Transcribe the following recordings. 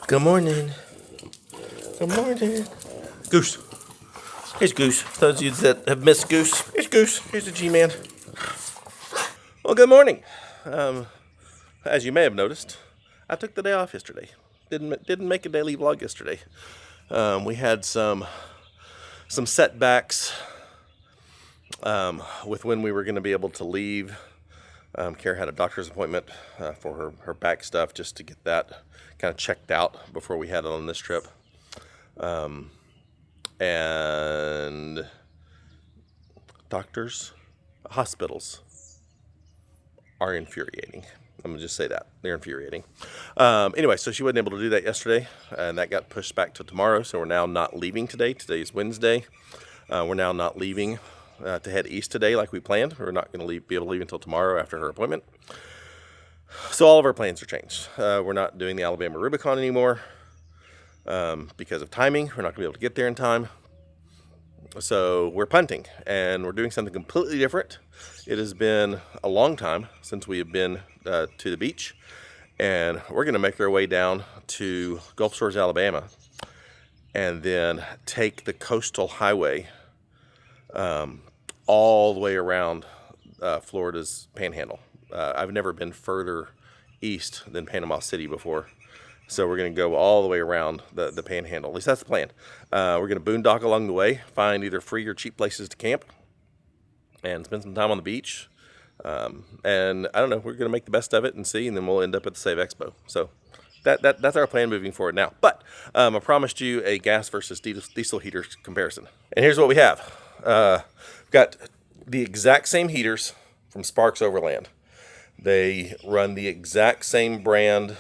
Good morning. Good morning. Goose. Here's Goose. Those of you that have missed Goose, here's Goose. Here's the G-Man. Well, good morning. As you may have noticed, I took the day off yesterday. Didn't make a daily vlog yesterday. We had some setbacks with when we were going to be able to leave. Kara had a doctor's appointment for her back stuff, just to get that kind of checked out before we headed on this trip. And doctors, hospitals are infuriating. I'm going to just say that. They're infuriating. Anyway, so she wasn't able to do that yesterday, and that got pushed back to tomorrow, so we're now not leaving today. Today is Wednesday. We're now not leaving to head east today like we planned. We're not going to be able to leave until tomorrow after her appointment. So all of our plans are changed. We're not doing the Alabama Rubicon anymore because of timing. We're not going to be able to get there in time. So we're punting, and we're doing something completely different. It has been a long time since we have been to the beach, and we're going to make our way down to Gulf Shores, Alabama, and then take the coastal highway all the way around Florida's Panhandle. I've never been further east than Panama City before. So we're going to go all the way around the Panhandle. At least that's the plan. We're going to boondock along the way, find either free or cheap places to camp, and spend some time on the beach. And I don't know, we're going to make the best of it and see, and then we'll end up at the Save Expo. So that's our plan moving forward now. But I promised you a gas versus diesel heater comparison. And here's what we have. We've got the exact same heaters from Sparks Overland. They run the exact same brand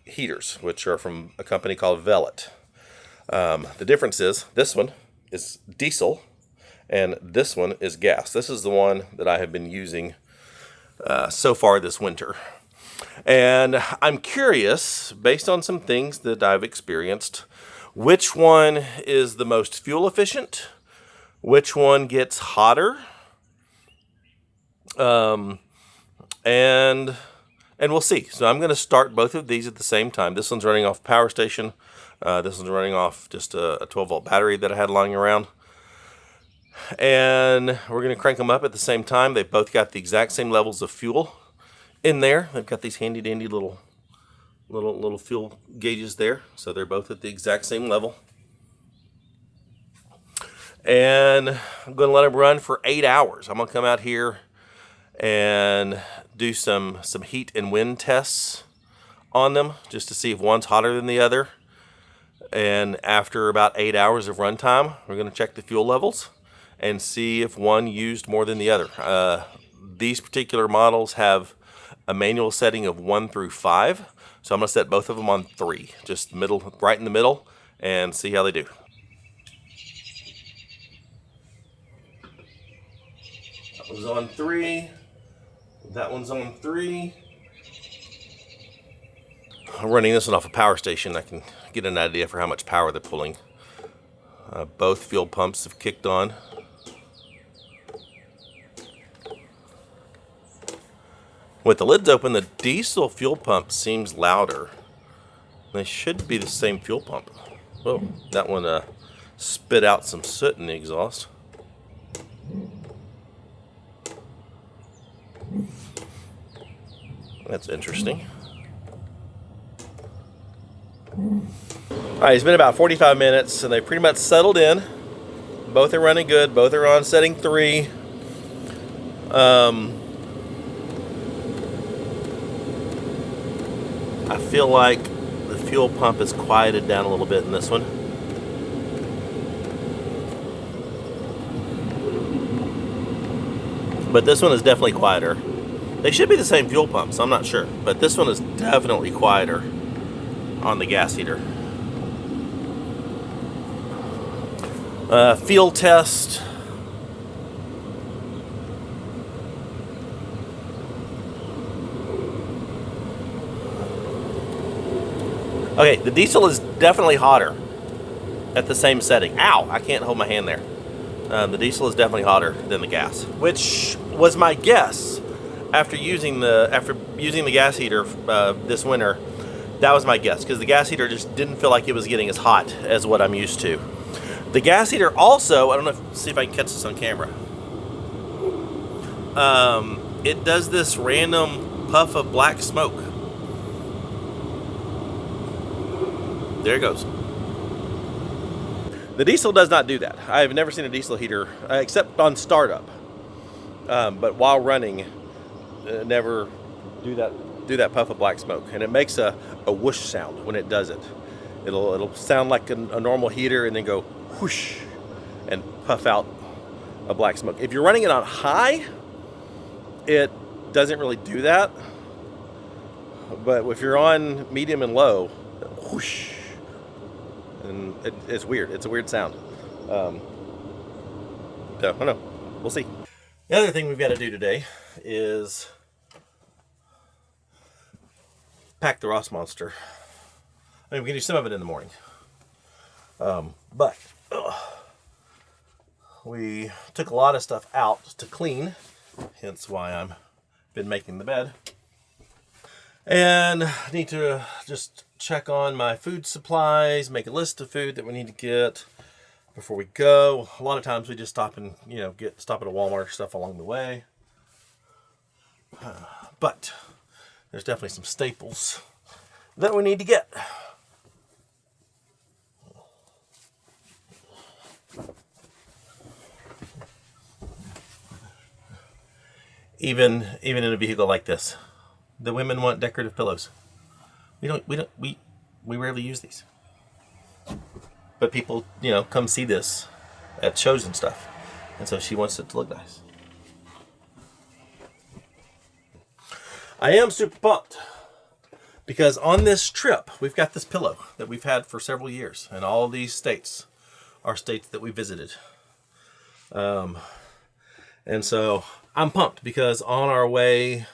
heaters, which are from a company called Velvet. The difference is this one is diesel and this one is gas. This is the one that I have been using so far this winter. And I'm curious, based on some things that I've experienced, which one is the most fuel efficient, which one gets hotter, and we'll see. So I'm going to start both of these at the same time. This one's running off power station. This one's running off just a 12-volt battery that I had lying around. And we're going to crank them up at the same time. They've both got the exact same levels of fuel in there. They've got these handy-dandy little fuel gauges there. So they're both at the exact same level. And I'm going to let them run for 8 hours. I'm going to come out here and do some heat and wind tests on them just to see if one's hotter than the other. And after about 8 hours of runtime, we're going to check the fuel levels and see if one used more than the other. These particular models have a manual setting of 1 through 5, so I'm going to set both of them on 3, just right in the middle, and see how they do. That one's on 3. That one's on 3. I'm running this one off a power station. I can get an idea for how much power they're pulling. Both fuel pumps have kicked on. With the lids open, the diesel fuel pump seems louder. They should be the same fuel pump. Oh, that one spit out some soot in the exhaust. That's interesting. Alright, it's been about 45 minutes and they pretty much settled in. Both are running good. Both are on setting 3. I feel like the fuel pump is quieted down a little bit in this one. But this one is definitely quieter. They should be the same fuel pumps, I'm not sure. But this one is definitely quieter on the gas heater. Field test. Okay, the diesel is definitely hotter at the same setting. Ow, I can't hold my hand there. The diesel is definitely hotter than the gas, which was my guess after using the gas heater this winter, That was my guess, because the gas heater just didn't feel like it was getting as hot as what I'm used to. The gas heater also, I don't know if, see if I can catch this on camera. It does this random puff of black smoke. There it goes. The diesel does not do that. I've never seen a diesel heater, except on startup. But while running, never do that puff of black smoke. And it makes a whoosh sound when it does it. It'll sound like a normal heater and then go whoosh and puff out a black smoke. If you're running it on high, it doesn't really do that. But if you're on medium and low, whoosh. And it's weird. It's a weird sound. So, I don't know. We'll see. The other thing we've got to do today is pack the Ross Monster. I mean, we can do some of it in the morning. But we took a lot of stuff out to clean, hence why I've been making the bed. And I need to just check on my food supplies, make a list of food that we need to get before we go. A lot of times we just stop and, stop at a Walmart or stuff along the way. But there's definitely some staples that we need to get. Even in a vehicle like this, the women want decorative pillows. We rarely use these. But people, come see this at shows and stuff. And so she wants it to look nice. I am super pumped because on this trip, we've got this pillow that we've had for several years. And all of these states are states that we visited. And so I'm pumped because on our way,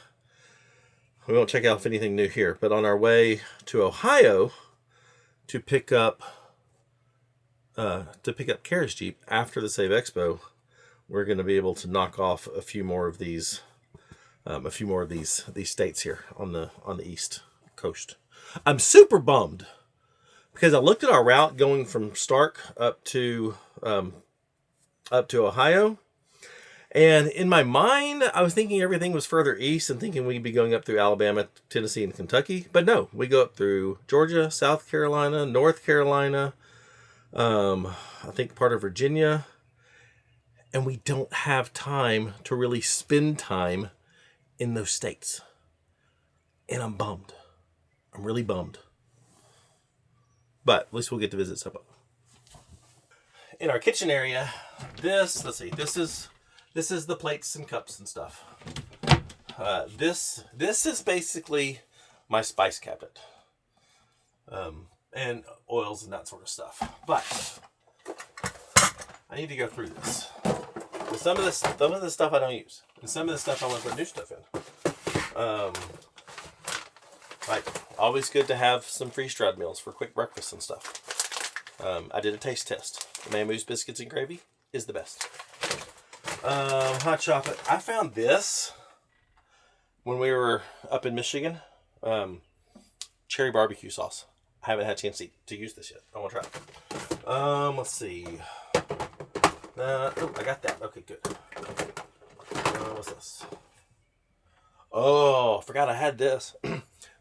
we won't check out if anything new here, but on our way to Ohio to pick up Kara's Jeep after the Save Expo, we're going to be able to knock off a few more of these states here on the East Coast. I'm super bummed because I looked at our route going from Stark up to Ohio. And in my mind, I was thinking everything was further east and thinking we'd be going up through Alabama, Tennessee, and Kentucky. But no, we go up through Georgia, South Carolina, North Carolina, I think part of Virginia. And we don't have time to really spend time in those states. And I'm bummed. I'm really bummed. But at least we'll get to visit some of them. In our kitchen area, this is the plates and cups and stuff. This is basically my spice cabinet. And oils and that sort of stuff. But I need to go through this. Some of the stuff I don't use. And some of the stuff I want to put new stuff in. Like, always good to have some freeze-dried meals for quick breakfast and stuff. I did a taste test. Mammoose biscuits and gravy is the best. Hot chocolate. I found this when we were up in Michigan. Cherry barbecue sauce. I haven't had a chance to use this yet. I want to try it. Let's see. I got that. Okay, good. What's this? Oh, I forgot I had this.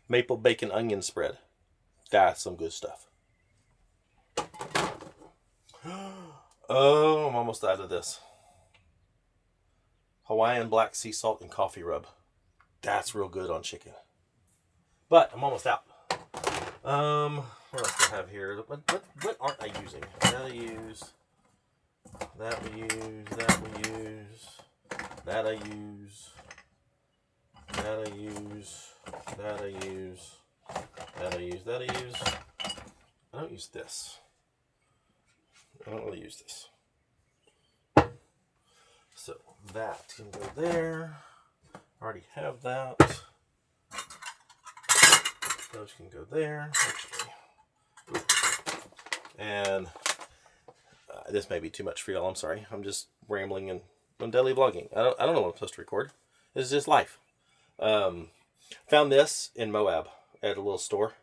Maple bacon onion spread. That's some good stuff. Oh, I'm almost out of this. Hawaiian black sea salt and coffee rub. That's real good on chicken. But I'm almost out. What else do I have here? What aren't I using? That I use. That we use. That we use. That I use. That I use. That I use. That I use. That I use. I don't use this. I don't really use this. So that can go there. I already have that. Those can go there. Actually. And this may be too much for y'all. I'm sorry. I'm just rambling and I'm daily vlogging. I don't know what I'm supposed to record. This is just life. Found this in Moab at a little store.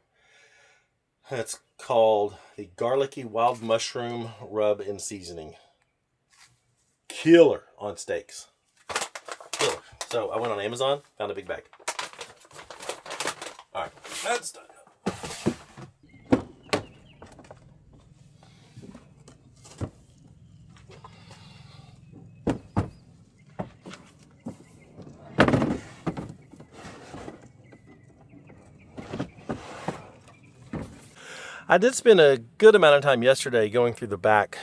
It's called the Garlicky Wild Mushroom Rub and Seasoning. Killer on steaks. Killer. So I went on Amazon, found a big bag. All right, that's done. I did spend a good amount of time yesterday going through the back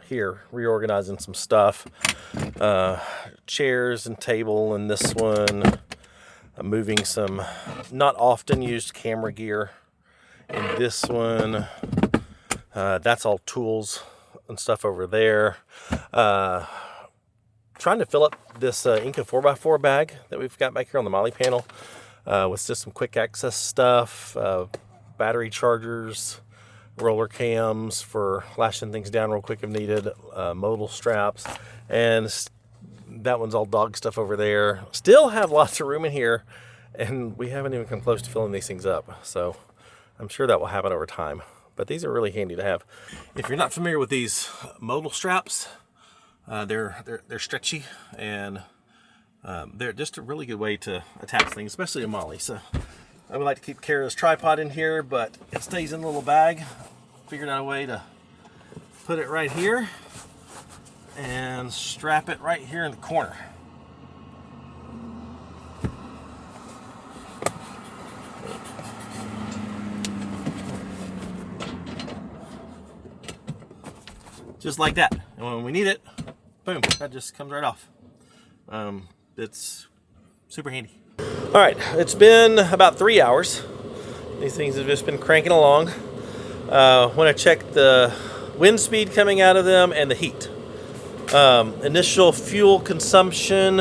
here, reorganizing some stuff. Chairs and table in this one. Moving some not often used camera gear in this one. That's all tools and stuff over there. Trying to fill up this Inca 4x4 bag that we've got back here on the Molly panel with just some quick access stuff, battery chargers, roller cams for lashing things down real quick if needed, modal straps, and that one's all dog stuff over there. Still have lots of room in here, and we haven't even come close to filling these things up, so I'm sure that will happen over time. But these are really handy to have. If you're not familiar with these modal straps, they're stretchy, and they're just a really good way to attach things, especially a Molly. So I would like to keep Kara's tripod in here, but it stays in a little bag. Figured out a way to put it right here and strap it right here in the corner. Just like that. And when we need it, boom, that just comes right off. It's super handy. All right, it's been about 3 hours. These things have just been cranking along. When I check the wind speed coming out of them and the heat. Initial fuel consumption.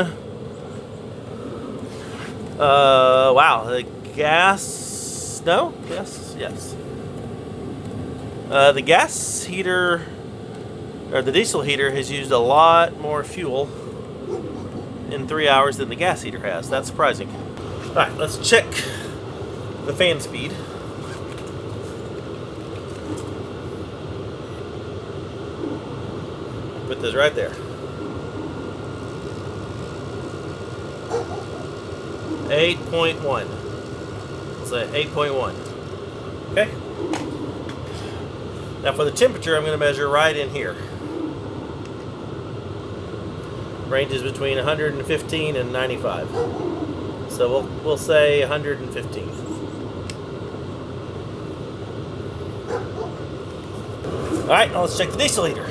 Wow, the gas, no? Yes. The gas heater, or the diesel heater, has used a lot more fuel in 3 hours than the gas heater has. That's surprising. All right, let's check the fan speed. Put this right there. 8.1. Let's say 8.1. Okay. Now for the temperature, I'm going to measure right in here. Ranges between 115 and 95. So we'll say 115. All right, now let's check the diesel heater.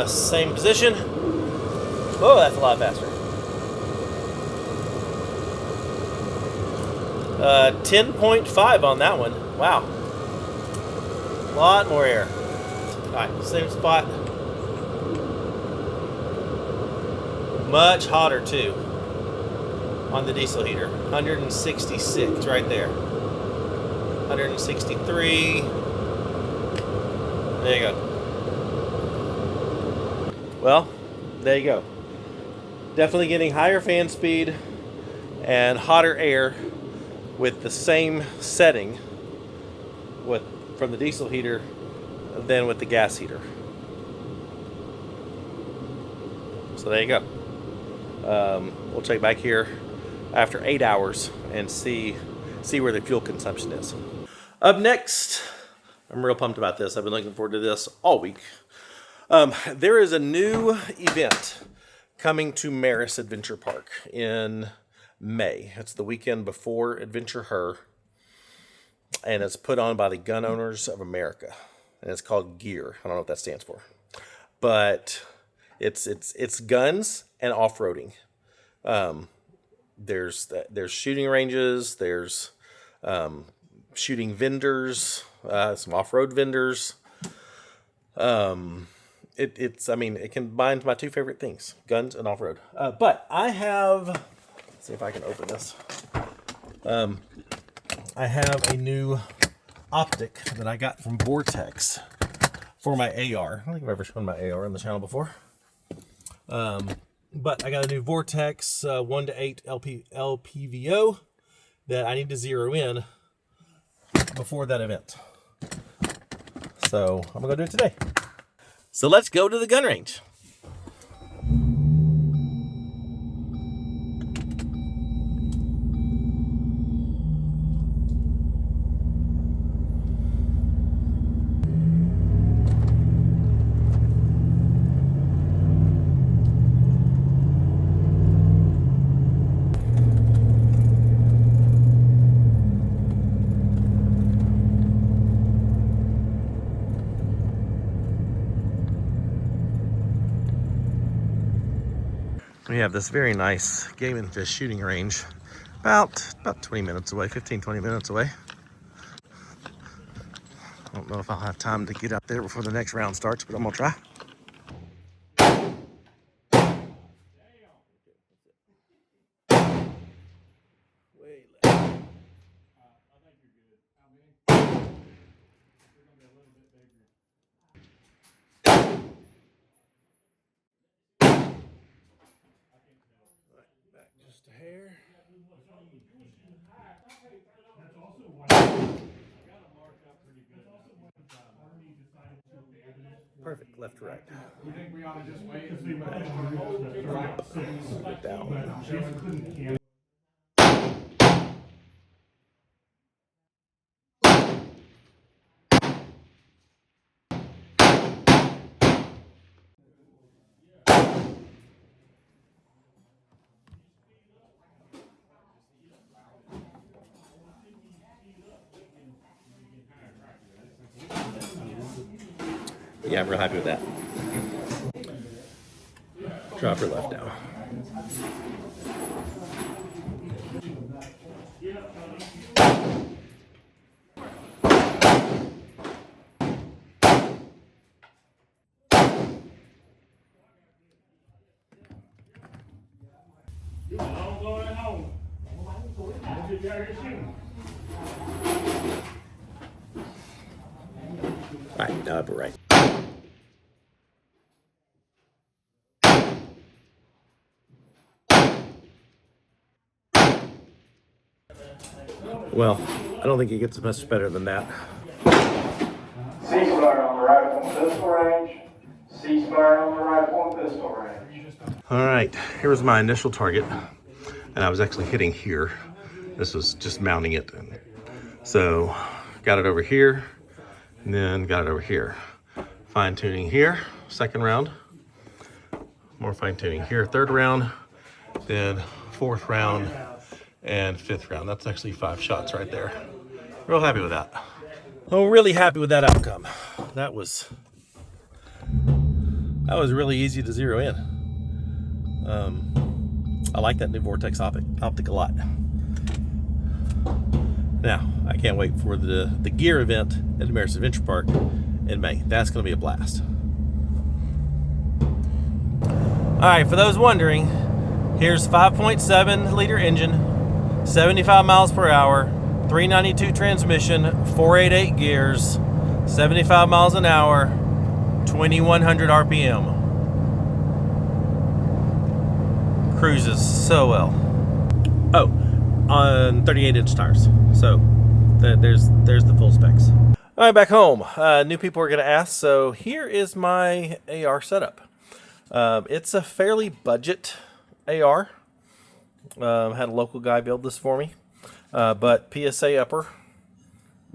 Same position. Whoa, that's a lot faster. 10.5 on that one. Wow. A lot more air. All right, same spot. Much hotter too on the diesel heater. 166 right there. 163. There you go. Well, there you go. Definitely getting higher fan speed and hotter air with the same setting from the diesel heater than with the gas heater. So there you go. We'll check back here after 8 hours and see where the fuel consumption is. Up next, I'm real pumped about this. I've been looking forward to this all week. There is a new event coming to Maris Adventure Park in May. It's the weekend before Adventure Her, and it's put on by the Gun Owners of America, and it's called GEAR. I don't know what that stands for, but it's guns and off-roading. There's shooting ranges. There's shooting vendors. Some off-road vendors. It combines my two favorite things, guns and off-road. But I have, let's see if I can open this. I have a new optic that I got from Vortex for my AR. I don't think I've ever shown my AR on the channel before. But I got a new Vortex 1:8 LPVO that I need to zero in before that event. So I'm gonna go do it today. So let's go to the gun range. We have this very nice game and fish shooting range about 20 minutes away, 15-20 minutes away. I don't know if I'll have time to get out there before the next round starts, but I'm gonna try. Just a hair. Perfect, left to right. You think we ought to just wait? Get down. Yeah, I'm real happy with that. Drop her left now. All right, now upper right. Well, I don't think it gets much better than that. Ceasefire on the rifle and pistol range. Ceasefire on the rifle and pistol range. All right, here was my initial target, and I was actually hitting here. This was just mounting it. So got it over here, and then got it over here. Fine tuning here, second round. More fine tuning here, third round, then fourth round, and fifth round. That's actually 5 shots right there. Real happy with that. Oh, really happy with that outcome. That was really easy to zero in. I like that new Vortex optic a lot. Now, I can't wait for the gear event at American Adventure Park in May. That's going to be a blast. All right, for those wondering, here's 5.7 liter engine, 75 miles per hour, 392 transmission, 488 gears, 75 miles an hour, 2100 RPM. Cruises so well. Oh, on 38-inch tires. So there's the full specs. All right, back home. New people are going to ask. So here is my AR setup. It's a fairly budget AR. Had a local guy build this for me. But PSA upper.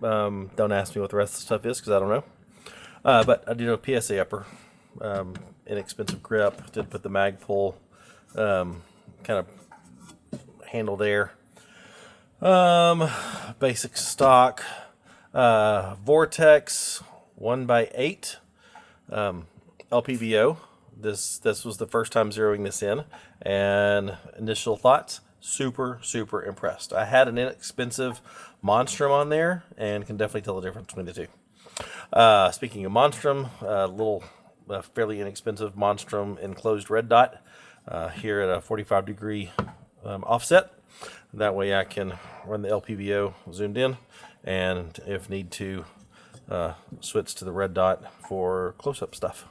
Don't ask me what the rest of the stuff is because I don't know. But I do know PSA upper. Inexpensive grip. Did put the mag pull kind of handle there. Basic stock. Vortex 1x8 LPVO. This was the first time zeroing this in, and initial thoughts, super impressed. I had an inexpensive Monstrum on there and can definitely tell the difference between the two. Speaking of Monstrum, a little fairly inexpensive Monstrum enclosed red dot here at a 45-degree offset. That way I can run the LPVO zoomed in, and if need to, switch to the red dot for close-up stuff.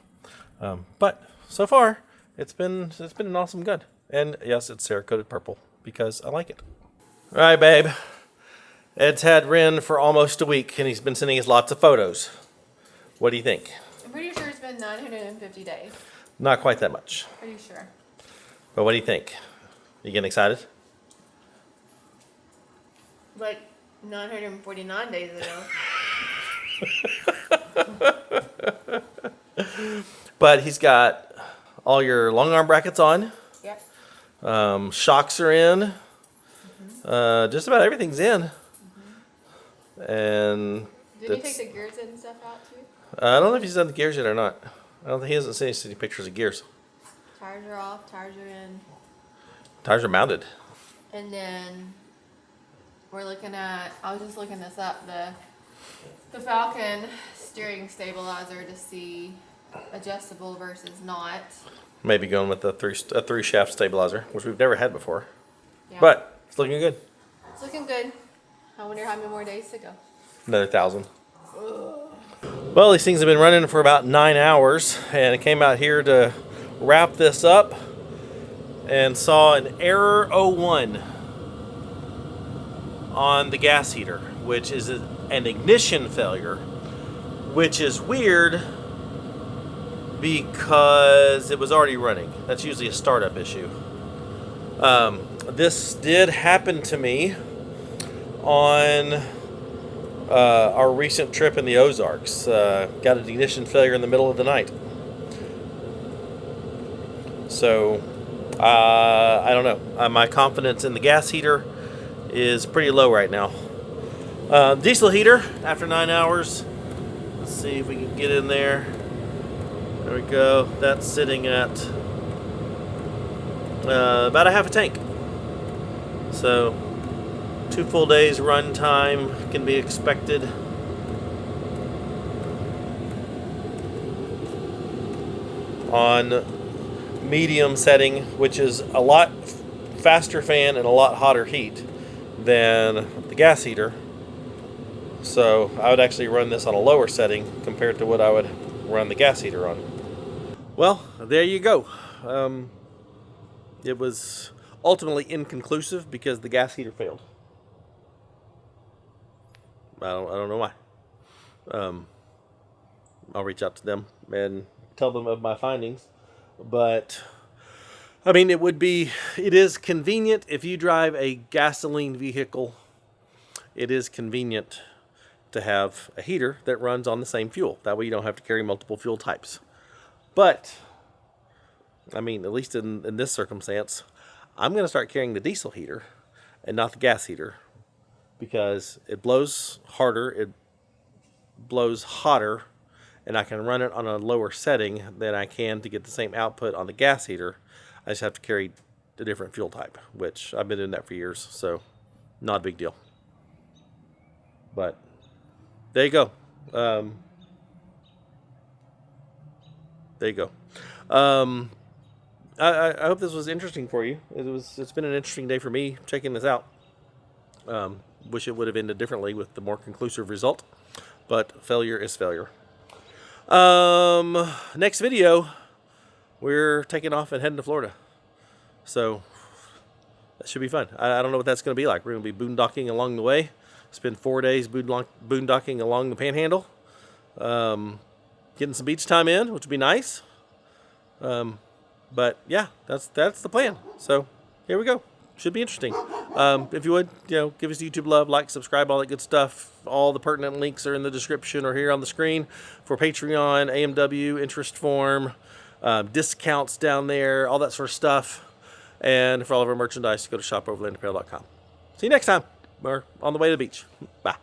But so far, it's been an awesome gun. And yes, it's Cerakoted purple because I like it. All right, babe. Ed's had Ren for almost a week, and he's been sending us lots of photos. What do you think? I'm pretty sure it's been 950 days. Not quite that much. Pretty sure. But what do you think? You getting excited? Like 949 days ago. But he's got all your long arm brackets on. Yep. Shocks are in. Just about everything's in. And Did you take the gears and stuff out too? I don't know if he's done the gears yet or not. I don't think he hasn't seen any pictures of gears. Tires are off, tires are in. Tires are mounted. And then we're looking at, I was just looking this up, the Falcon steering stabilizer to see adjustable versus not. Maybe going with a three shaft stabilizer, which we've never had before. Yeah. But it's looking good. It's looking good. I wonder how many more days to go. Another 1,000. Well, these things have been running for about 9 hours, and I came out here to wrap this up and saw an error 01 on the gas heater, which is an ignition failure, which is weird because it was already running. That's usually a startup issue. This did happen to me on our recent trip in the Ozarks. Got an ignition failure in the middle of the night. So, I don't know. My confidence in the gas heater is pretty low right now. Diesel heater, after 9 hours. Let's see if we can get in there. There we go. That's sitting at about a half a tank. So, 2 full days run time can be expected. On medium setting, which is a lot faster fan and a lot hotter heat than the gas heater. So I would actually run this on a lower setting compared to what I would run the gas heater on. Well, there you go. It was ultimately inconclusive because the gas heater failed. I don't know why. I'll reach out to them and tell them of my findings. But I mean, it is convenient if you drive a gasoline vehicle. It is convenient to have a heater that runs on the same fuel. That way you don't have to carry multiple fuel types. But I mean, at least in this circumstance, I'm going to start carrying the diesel heater and not the gas heater, because it blows harder, it blows hotter, and I can run it on a lower setting than I can to get the same output on the gas heater. I just have to carry a different fuel type, which I've been doing that for years, so not a big deal. But there you go. There you go. I hope this was interesting for you. It's been an interesting day for me checking this out. Wish it would have ended differently with the more conclusive result, but failure is failure. Next video, we're taking off and heading to Florida, so that should be fun. I don't know what that's going to be like. We're going to be boondocking along the way. Spend 4 days boondocking along the Panhandle, getting some beach time in, which would be nice. But yeah, that's the plan. So here we go. Should be interesting. If you would, give us YouTube love, like, subscribe, all that good stuff. All the pertinent links are in the description or here on the screen for Patreon, AMW, interest form, discounts down there, all that sort of stuff. And for all of our merchandise, go to shopoverlandapparel.com. See you next time. We're on the way to the beach. Bye.